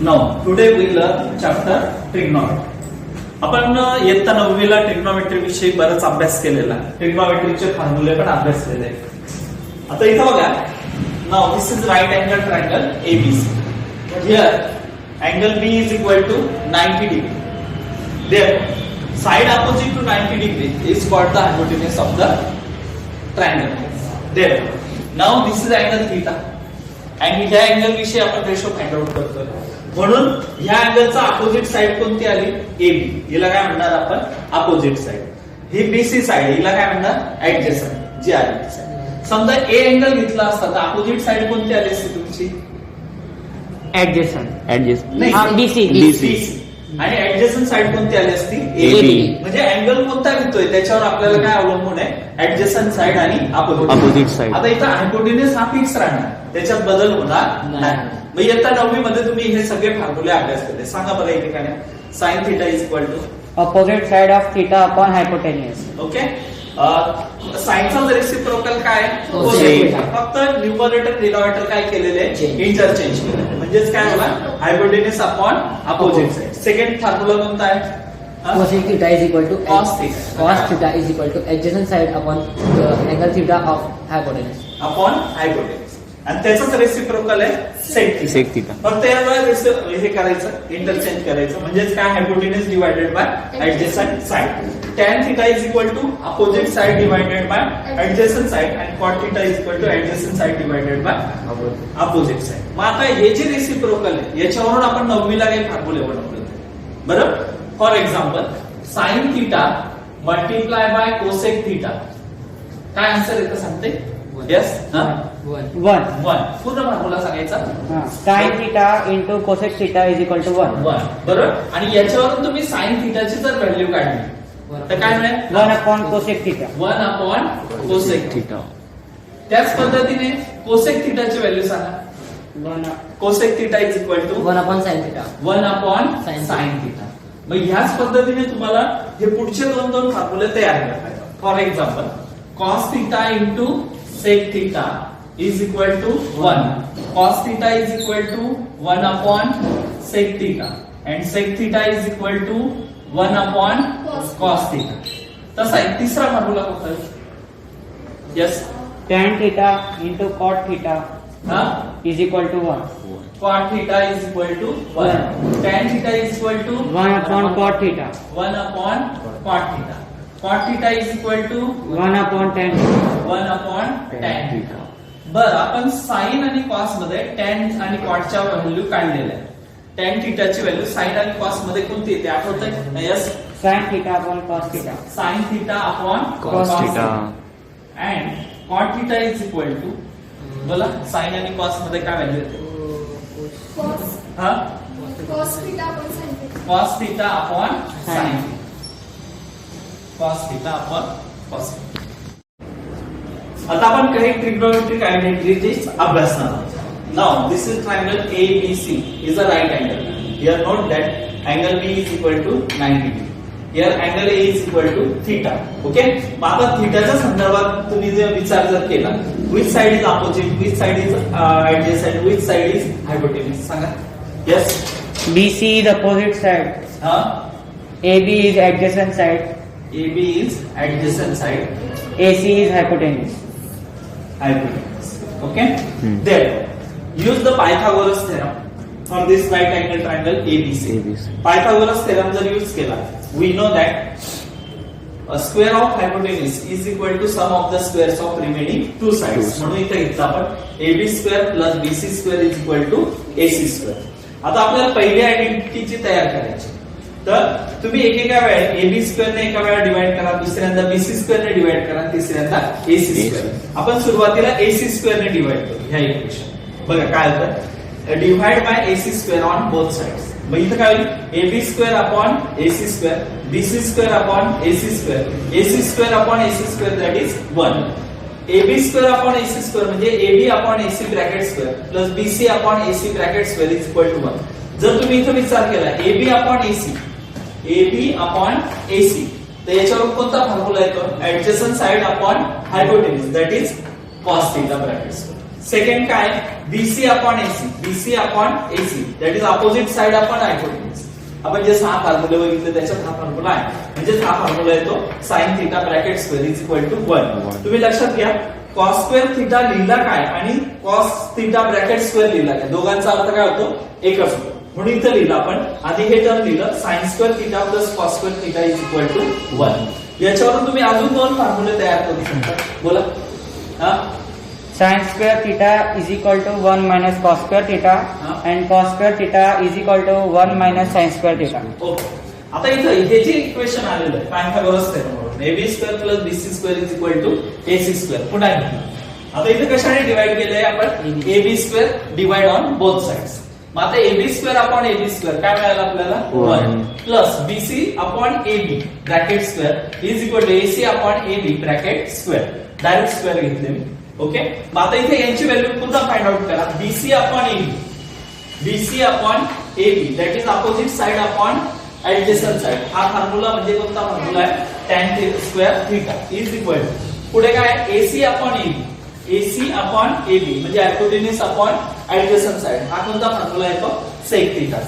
Now, today we learn chapter trigonometry. आपण इयत्ता 9वी ला ट्रिग्नोमेट्री विषयी बराच अभ्यास केलेला आहे. ट्रिग्नोमेट्रीचे फॉर्म्युले पण अभ्यासलेले आहेत. आता इथं बघा, now this is right angle triangle ABC. Here angle B is equal to 90 degree. There side opposite to 90 degree is called the hypotenuse of the triangle. There now this is angle theta and ह्या angle विषयी आपण ratio find out करतोय. म्हणून ह्या अँगलचा opposite side कोणती आली? AB. हिला काय म्हणणार आपण? Opposite side. ही BC साइड, हिला काय म्हणणार? ऍडजसंट जी आली ती साइड. समजा A अँगल घेतला असता तर अपोजिट साइड कोणती आली असती तुमची? ऍडजस्टंट नाही, BC. आणि ऍडजसंट साइड कोणती आली असती? AB. म्हणजे अँगल कोणता घेतोय त्याच्यावर आपल्याला काय अवलंबून आहे? ऍडजसंट साइड आणि अपोजिट साइड. आता इथं हायपोटेन्यूस हा फिक्स राहणार, त्याच्यात बदल होणार नाही. मग इयत्ता 9वी मध्ये तुम्ही हे सगळे फॉर्म्युले अभ्यास केले. सांगा बरं एक ठिकाणी sine theta is equal to opposite side of theta upon hypotenuse. Okay. साइनचा रेसिप्रोकल काय? कोसेक. फक्त न्यूमरेटर डिनॉमिनेटर काय केलेले? इंटरचेंज केलेले. म्हणजेच काय होला? Hypotenuse upon opposite side. Second formula कोणता आहे? Cosec theta is equal to Cos theta. cos theta is equal to adjacent side upon the angle theta of hypotenuse. Upon हायपोटेन्यूस. आणि त्याचाच रेसिप्रोकल आहे सेक थीटा. फक्त याला हे करायचं, इंटरचेंज करायचं. म्हणजेच काय? Hypotenuse divided by adjacent side. tan theta is equal to opposite side divided by adjacent side आणि cot theta is equal to adjacent side divided by opposite side. मग आता हे जे रेसिप्रोकल आहे याच्यावरून आपण 9वी ला काही फॉर्म्युले बनवले होते. बरोबर. For example sine theta multiply by cosec theta. काय आन्सर येतं सांगते? येस. 1 पूर्ण फॉर्म्युला सांगायचा. sin theta into cosec theta is equal to 1. बरोबर. आणि याच्यावरून तुम्ही साइन थीटाची जर व्हॅल्यू काढली तर काय मिळेल? 1 upon cosec theta. 1 upon cosec theta. त्याच पद्धतीने कोसेक थीटाची व्हॅल्यू सांगा. Cosec theta is equal to 1 upon sin theta. 1 upon Sin sine theta. मग ह्याच पद्धतीने तुम्हाला हे पुढचे दोन फॉर्म्युले तयार करायचे. For example cos theta into sec theta is equal to 1. cos theta is equal to 1 upon sec theta and sec theta is equal to 1 upon cos theta. तसा एक तिसरा फॉर्म्युला कोणता आहे? Yes. tan theta into cot theta हा is equal to 1. cot theta is equal to 1. tan theta is equal to 1 upon cot theta. 1 upon cot theta. cot theta is equal to 1 upon tan theta. 1 upon tan theta. बरं, आपण sign आणि cos मध्ये tan आणि कॉटच्या value काढलेल्या आहे. Tan थीटाची value sine आणि cos मध्ये कोणती येते आठवतंय? Yes. Sin theta upon cos theta. Sine theta upon Cos theta. And cot theta is equal to, बोला साइन आणि कॉस मध्ये काय व्हॅल्यू येते? हा cos theta upon sin theta. cos theta upon sin theta. cos theta upon cos theta. आता आपण काही trigonometric identities अभ्यासणार आहोत. Now this is triangle ABC is a right angle. Here note that angle B is equal to 90 degree. Here angle A is equal to theta. Okay. मग आता थीटाच्या संदर्भात तुम्ही जर विचार जर केला, which side is opposite, which side is adjacent, which side is hypotenuse? सांगा. Yes. BC is opposite side. हा AB is adjacent side. AB is adjacent side. AC is hypotenuse. Hypotenuse. Okay. Then use the Pythagoras theorem for this right angle triangle ABC. Pythagoras theorem जर use केला, we know that a square of hypotenuse is equal to sum of the squares of remaining two sides. म्हणून इथे घेतला आपण AB square plus BC square is equal to AC square. आता आपल्याला पहिली आयडेंटिटीची तयार करायची. तर तुम्ही एकेका वेळेस AB स्क्वेअर ने एका वेळा डिवाइड करा, दुसऱ्यांदा BC स्क्वेअर ने डिवाइड करा, तिसऱ्यांदा AC स्क्वेअर. आपण सुरुवातीला AC स्क्वेअर ने डिवाइड करू ह्या इक्वेशन. बघा काय होतं? Divide by AC square on both sides. मग इथं काय होईल? AB square upon AC square, BC square upon AC square, AC square upon AC square that is 1. AB square upon AC square म्हणजे AB upon AC bracket square plus BC upon AC bracket square is equal to 1. जर तुम्ही इथं विचार केला AB upon AC तर याच्यावर कोणता formula येतो? Adjacent side upon hypotenuse that is cos theta bracket square. Second काय BC upon AC, BC upon AC that is opposite side upon hypotenuse. आपण जे 6 फॉर्म्युले बघितले त्याच्यात हा फॉर्म्युला आहे, म्हणजे हा फॉर्म्युला येतो sin theta bracket square is equal to 1. तुम्ही लक्षात घ्या cos स्क्वेअर थीटा लिहिला काय आणि cos थीटा ब्रॅकेट स्क्वेअर लिहिला काय, दोघांचा अर्थ काय होतो एकच होतो. म्हणून इथे लिहिलं आपण आधी हे टर्म लिहिलं sin square theta plus cos square theta is equal to 1. याच्यावरून तुम्ही अजून 2 फॉर्म्युले तयार करू शकता. बोला. हा Sin square theta is equal to 1 minus cos square theta and cos square theta is equal to 1 minus sin square theta. Okay. आता इथं हे जे इक्वेशन आलेलं आहे पायथागोरस थेरमवरून ab square plus bc square is equal to ac square पुन्हा घेतलं. आता इथे कशाने डिवाइड केलंय आपण ab square divide on both sides. मग आता ab square upon ab square काय मिळालं आपल्याला 1 plus bc upon ab bracket square is equal to ac upon ab bracket square. Direct square घेतले मी. ओके. मग आता इथे यांची व्हॅल्यू पुन्हा फाइंड आउट करा. BC upon AB, BC upon AB that is opposite side upon adjacent side. हा formula म्हणजे कोणता फॉर्म्युला आहे tan square theta is equal to पुढे काय AC upon AB, AC upon AB म्हणजे हायपोटेन्यूज अपॉन ऍडजसंट साइड. हा कोणता फॉर्म्युला येतो sec theta.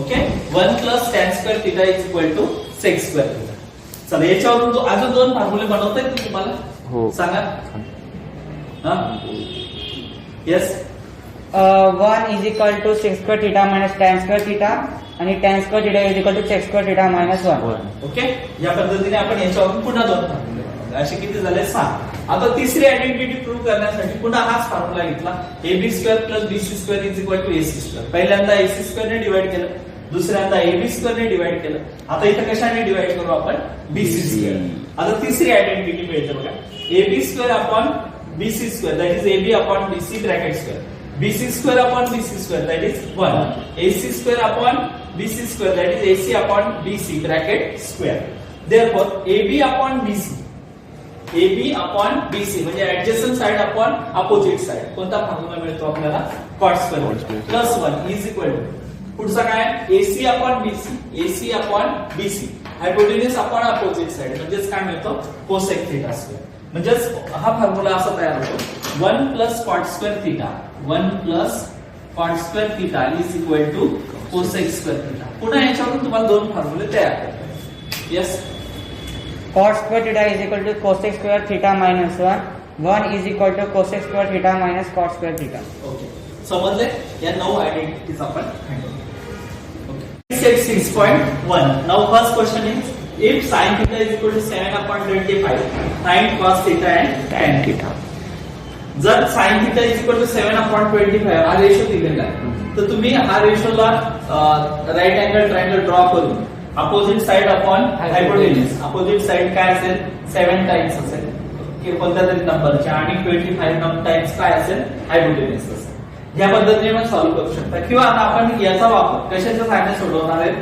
Okay. 1 plus tan square theta is equal to sec square theta. चला याच्यावरून अजून 2 फॉर्म्युले बनवता येतील तुम्हाला. हो सांगा. Yes. 1 is equal to sec square theta minus tan square theta आणि tan square theta is equal to sec square theta minus 1. Okay. या पद्धतीने आपण याच्यावरून पुन्हा 2 फॉर्म्युले बनवले. असे किती झाले 6. आता तिसरी आयडेंटिटी प्रूव्ह करण्यासाठी पुन्हा हाच फॉर्म्युला घेतला ab square plus bc square is equal to ac square. पहिल्यांदा ac स्क्वेअर ने डिवाइड केलं, दुसऱ्यांदा ab स्क्वेअर ने डिवाइड केलं. आता इथे कशाने डिवाइड करू आपण bc स्क्वेअर. आता तिसरी आयडेंटिटी मिळते बघा ab square upon BC square that is AB upon BC bracket square. BC square upon BC square that is 1. AC square upon BC square that is AC upon BC bracket square. Therefore AB upon BC, AB upon BC म्हणजे adjacent side upon opposite side. कोणता formula मिळतो आपल्याला cot square plus 1 is equal to पुढचा काय AC upon BC, AC upon BC hypotenuse upon opposite side म्हणजेच काय मिळतो cosec theta square. म्हणजेच हा फॉर्म्युला असा तयार होतो 1 plus cot square theta, 1 plus cot square theta is equal to cosec square theta. पुन्हा याच्यावरून तुम्हाला 2 फॉर्म्युले तयार करतात. Yes. cot square theta is equal to cosec square theta minus 1. 1 is equal to cosec square theta minus cot square theta. Okay. समजले. या 9 identities आपण handle. Okay. Set 6.1. Now first question is if sin theta is equal to 7 upon 25 find cos theta and tan theta. जर sin theta is equal to 7 upon 25 हा ratio दिलेला आहे तर तुम्ही हा रेशोला राईट अँगल ट्रायंगल ड्रॉ करून opposite side upon hypotenuse. Opposite side काय असेल 7 टाइम्स असेल कोणत्या तरी नंबरच्या आणि 25 टाइम्स काय असेल हायपोटेन्यूज असेल. या पद्धतीने आपण सॉल्व्ह करू शकता किंवा आता आपण याचा वापर कशाच्या साहाय्याने सोडवणार आहे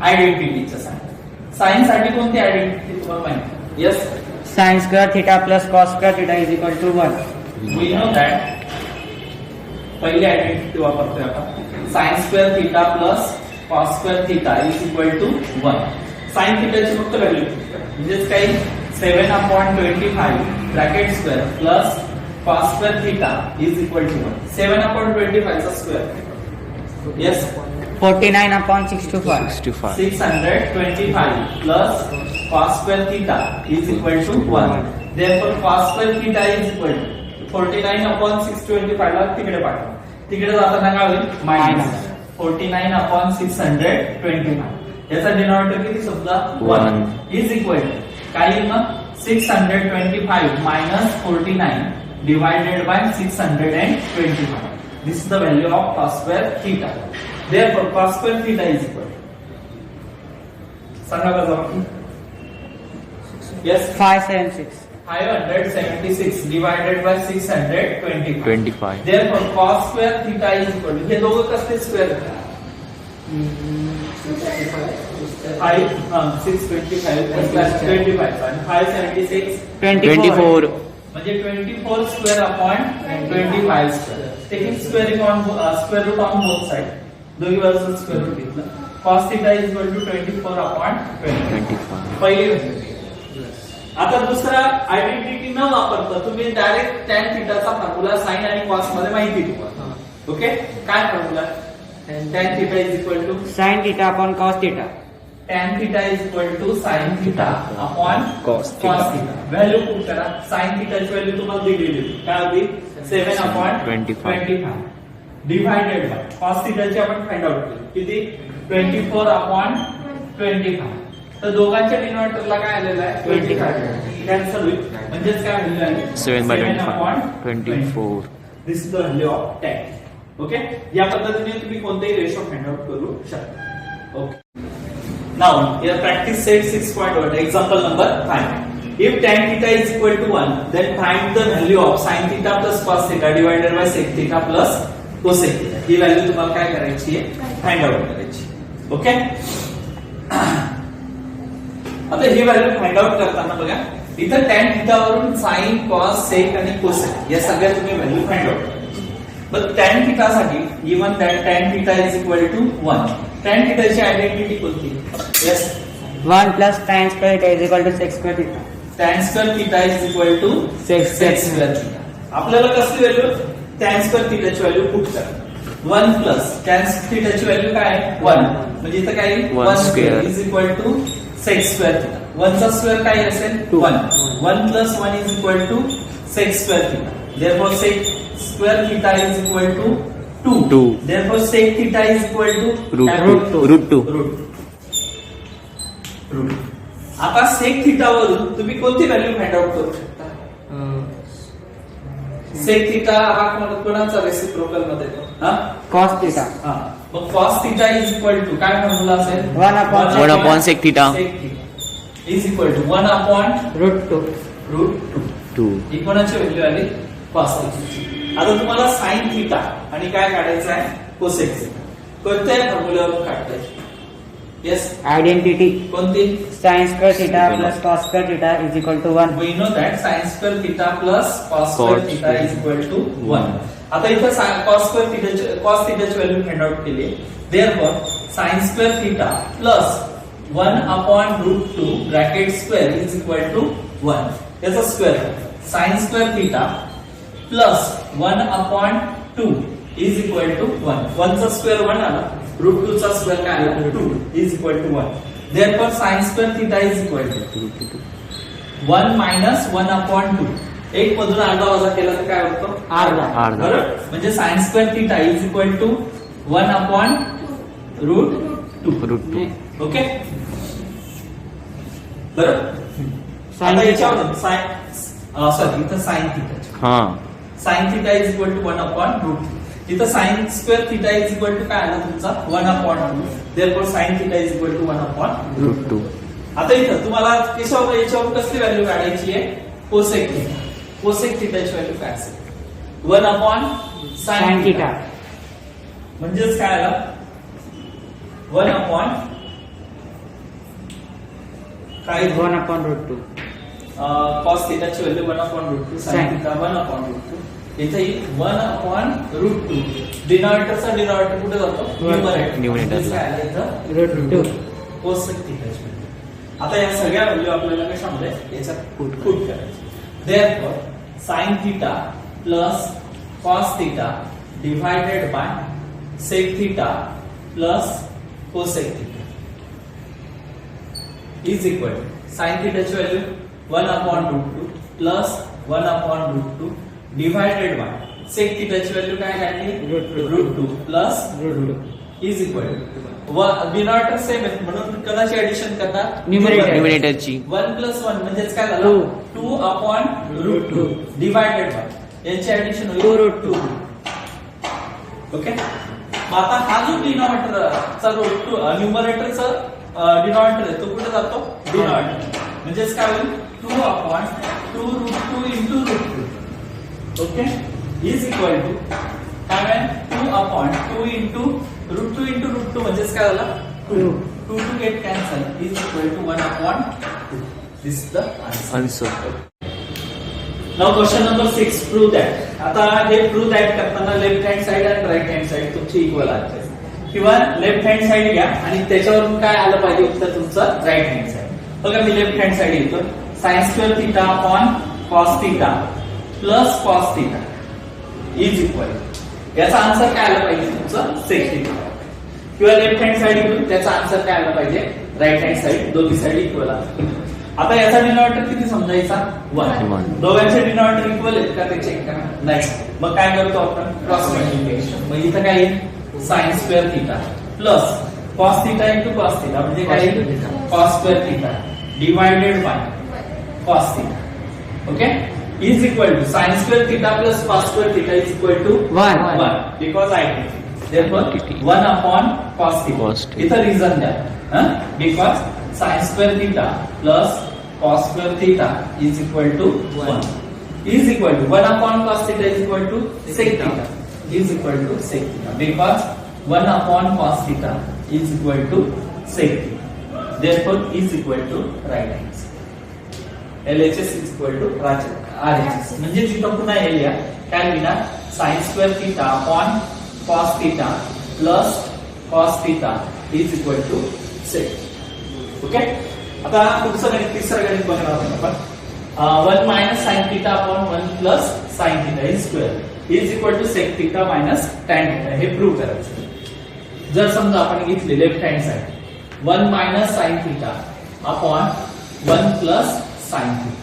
आयडेंटिटीच्या साहाय्याने. साइन साठी कोणती आयडेंटिटी तुम्हाला माहिती? Yes. sin square theta plus cos square theta is equal to 1. We know that पहिली आयडेंटिटी वापरतोय आपण sin square theta plus cos square theta is equal to 1. sin थीटाची फक्त व्हॅल्यू म्हणजेच काही 7 upon 25 bracket square plus cos square theta is equal to 1. 7 upon 25 चा square. Yes. 49 upon 65. 625 plus cos square theta is equal to 1. Therefore cos square theta is equal to 49 upon 625 ला तिकडे पाठवा. तिकडे जाताना काय होईल मायनस 49 upon 625. याचा denominator किती समजा 1 is equal to काय येईल मग 625 minus 49 divided by 625. This is the value of cos square theta. Therefore cos square theta is equal सांगा बरं. Yes. 576. 576 divided by 625. 25. Therefore cos square theta is equal to हे दोघं कसले स्क्वेअर 625 plus 25 आणि 576 24. म्हणजे 24 square upon 25 square. Taking squaring on square root on both side. दोन्ही बाजूला square root घेतलं. cos theta is equal to 24 upon 25. पहिली value आता दुसरा आयडेंटिटी न वापरता तुम्ही डायरेक्ट टॅन थिटाचा फॉर्म्युला साइन आणि कॉस मध्ये माहिती तुम्हाला. ओके, काय formula? Tan theta is equal to sin theta upon cos theta. Tan theta is equal to sine theta upon Cos cos theta. Value put करा. साइन थिटाची value तुम्हाला दिलेली होती. काय होती? 7 अपॉन 25 डिवाइडेड बाय कॉस थिटाची आपण फाइंड आउट केली. किती? 24 अपॉन 25. तर दोघांच्या डिनॉमिनेटरला काय आलेलं आहे? 25. कॅन्सल होईल. म्हणजेच काय व्हॅल्यू आहे? 7/24. This is the value of tan. Okay, या पद्धतीने तुम्ही कोणतेही रेशो फाइंड आउट करू शकता. Okay, now here practice set 6.1 example number 5. If tan theta is equal to 1, then find the value of sin theta plus cos theta divided by sec theta plus cosec theta. He value तुम्हाला काय करायची आहे? Find out करायची. Okay, आता ही value find out करताना बघा, इथं tan theta वरून sin, cos, sec आणि cosec या सगळ्या तुम्ही व्हॅल्यू फाइंड आउट करायची. पण tan theta साठी even that tan theta is equal to 1. tan theta ची आयडेंटिटी कोणती? Yes, 1 plus tan square theta is equal to sec square theta. tan square theta is equal to Sec sec square theta. आपल्याला कसली value? tan square theta ची value put करा. 1 plus tan theta ची value काय आहे? 1. म्हणजे इथं काय? 1 square is equal to sec square theta. 1 चा स्क्वेअर काय असेल? 1. 1 plus 1 is equal to sec square theta. Therefore sec square theta is equal to 2. 2. Therefore sec theta is equal to Root 2. Route. आता sec theta वरून तुम्ही कोणती value find out करू शकता? Sec theta हा कोणाचा रेसिप्रोकल मध्ये येतो? हा, Cos theta. हा. मग cos theta is equal to काय फॉर्म्युला असेल? 1 upon 1 upon sec theta. इज equal to 1 upon root 2. Root 2. 2. ही कोणाची व्हॅल्यू आली? कॉस थिटाची. आता तुम्हाला साइन थिटा आणि काय काढायचं आहे? Cosec theta. कोणत्या फॉर्म्युल्यावरून काढताय? Yes, Identity. कोणती? Sin square theta plus cos square theta is equal to 1. We know that sin square theta plus cos square theta is equal to 1. आता इथं cos square theta ची व्हॅल्यू फाइंड आउट केली. Therefore sin square theta plus 1 upon root 2 bracket square is equal to 1. याचा square sin square theta plus 1 upon 2 is equal to 1. 1 चा square 1 आला. Route 2 चा square काय आला? 2 is equal to 1. Therefore sin square theta is equal to 1 minus 1 upon 2. एक मधून अर्धा वजा केला तर काय होतं? अर्धा. बरोबर. म्हणजे sin square theta is equal to 1 upon root 2. Okay, बरोबर. आता याच्यावरून सॉरी इथं sin theta. हा. sin theta is equal to 1 upon root 2. इथं sin square theta is equal to काय आला तुमचा? 1 upon 2. Therefore sin theta is equal to 1 upon Root 2. आता इथं तुम्हाला याच्यावर कसली व्हॅल्यू काढायची आहे? Cosec theta. कोसेक थिटाची व्हॅल्यू काय असेल? 1 upon Sin sin theta. theta. म्हणजेच काय आला? 1 अपॉन काय? 1 upon root 2. कॉस थिटाची value 1 upon root 2, sin Sin. Theta 1 upon root 2. इथे 1 अपॉन रूट 2. डिनॉमिनेटरचा डिनॉमिनेटर कुठे जातो? न्यूमरेटरला. काय आलं इथं? Root 2. कोसेक थिटाची व्हॅल्यू. आता या सगळ्या व्हॅल्यू आपल्याला कशामध्ये याच्यात पुट करायची. Therefore sin theta plus cos theta divided by sec theta plus cosec theta is equal to sin theta ची value 1 upon root 2 plus 1 upon root 2 divided by sec theta ची value काय काढली? root 2 plus Root 2. is equal to denominator same आहे म्हणून कणाची addition करणार? न्यूमरेटरची. 1 plus 1 म्हणजेच काय झालं? 2 अपॉन रूट 2 डिवाइडेड बाय यांची ऍडिशन होईल 2 root 2. ओके. मग आता हा जो डिनॉमिनेटरचा रूट 2 न्यूमरेटरचा डिनॉमिनेटर आहे तो कुठे जातो? डिनॉमिनेटर. म्हणजेच काय होईल? 2 upon 2 root 2 into root 2. Okay, is equal to काय आहे? 2 upon 2 into root 2 into root 2 म्हणजेच काय झालं? 2. 2 to get cancel is equal to 1 upon 2. This is the answer. Now question number 6, prove that. आता हे prove that करताना left hand side आणि right hand side तुमची इक्वल आहे किंवा लेफ्ट हँड साइड घ्या आणि त्याच्यावरून काय आलं पाहिजे उत्तर तुमचं राईट हँड साइड. बघा मी लेफ्ट हँड साइड येतो. sin square theta upon cos theta plus cos theta is equal. याचा आन्सर काय आला पाहिजे तुमचं sec theta किंवा लेफ्ट हँड साइड इक्वल, त्याचा आन्सर काय आला पाहिजे राईट हँड साइड, दोन्ही साइड इक्वल आहे. आता याचा डिनॉमिनेटर किती समजायचा 1. दोघांचे डिनॉमिनेटर इक्वल आहेत का ते चेक करा. नाही मग काय करतो आपण क्रॉस मल्टिप्लिकेशन. मग इथं काय येईल sin square theta plus cos theta into cos theta म्हणजे काय येईल cos square theta divided by cos theta. Okay is equal to sin square theta plus cos square theta is equal to 1 because identity. therefore 1 upon cos theta. इथं reason द्या because sin square theta plus cos square theta is equal to 1 is equal to 1 upon cos theta is equal to sec theta is equal to sec theta because 1 upon cos theta is equal to sec theta. Therefore is equal to right hand side. LHS is equal to RHS. म्हणजे जिथं पुन्हा area काय लिहिणार sin square theta upon cos theta plus cos theta is equal to sec. Okay आता पुढचं गणित तिसरं गणित बघणार आहोत आपण. 1 minus sin theta upon 1 plus sin theta is square is equal to sec theta minus tan theta. हे prove करायचं. जर समजा आपण घेतले left hand side 1 minus sin theta upon 1 plus sin theta.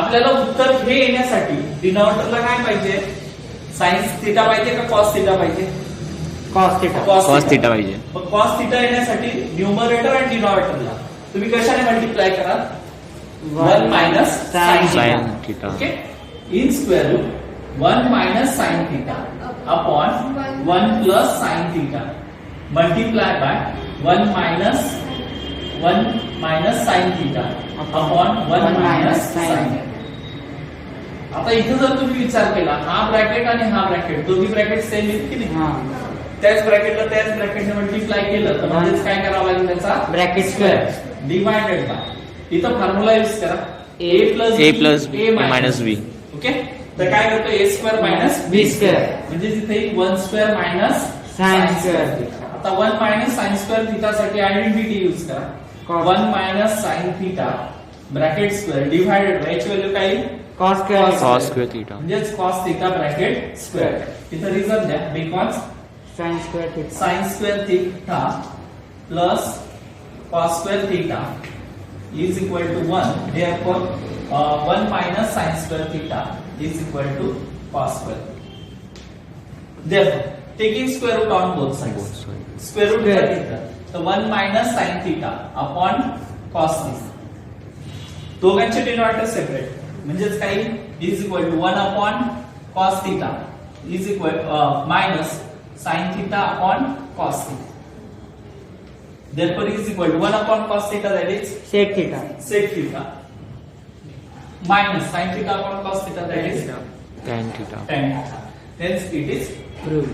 आपल्याला उत्तर हे येण्यासाठी डिनॉमिनेटरला काय पाहिजे sin theta पाहिजे का cos theta पाहिजे cos theta. cos theta पाहिजे. मग cos theta येण्यासाठी न्यूमरेटर आणि डिनॉमिनेटरला तुम्ही कशाने मल्टिप्लाय करा 1 minus sin sin theta. theta. Okay. In square root 1 minus sin theta upon 1 plus sin theta multiply by 1 minus sin theta upon 1 minus sin theta. आता इथे जर तुम्ही विचार केला हा ब्रॅकेट आणि हा ब्रॅकेट दोन्ही ब्रॅकेट सेम आहेत की नाही त्याच ब्रॅकेटला त्याच ब्रॅकेटने मल्टिप्लाय केलं तर म्हणजेच काय करावं लागेल त्याचा ब्रॅकेट स्क्वेअर डिवाइडेड बाय इथं फॉर्म्युला यूज करा a plus b minus b. Okay तर काय करतो a square minus b square म्हणजे तिथे 1 स्क्वेअर मायनस sin स्क्वेअर. आता 1 मायनस sin स्क्वेअर थिटा साठी आयडेंटिटी यूज करा Cos. 1 minus sin theta bracket square divided by याची व्हॅल्यू काय येईल cos square. cos square theta. म्हणजेच cos थिटा ब्रॅकेट स्क्वेअर. इथं रिझन द्या because sin square theta. sin square theta plus cos square theta is equal to 1. Therefore, 1 minus sin square theta is equal to cos square. Therefore, taking square root on both sides. Square root Square. theta. So 1 minus sin theta upon cos theta. दोघांचे denominator separate म्हणजेच काय is equal to 1 upon cos theta is equal minus sin theta upon cos theta. Therefore, is equal to 1 upon cos theta that is sec theta. sec theta minus sin theta upon cos theta that is tan theta. tan theta. Hence, it is Proved.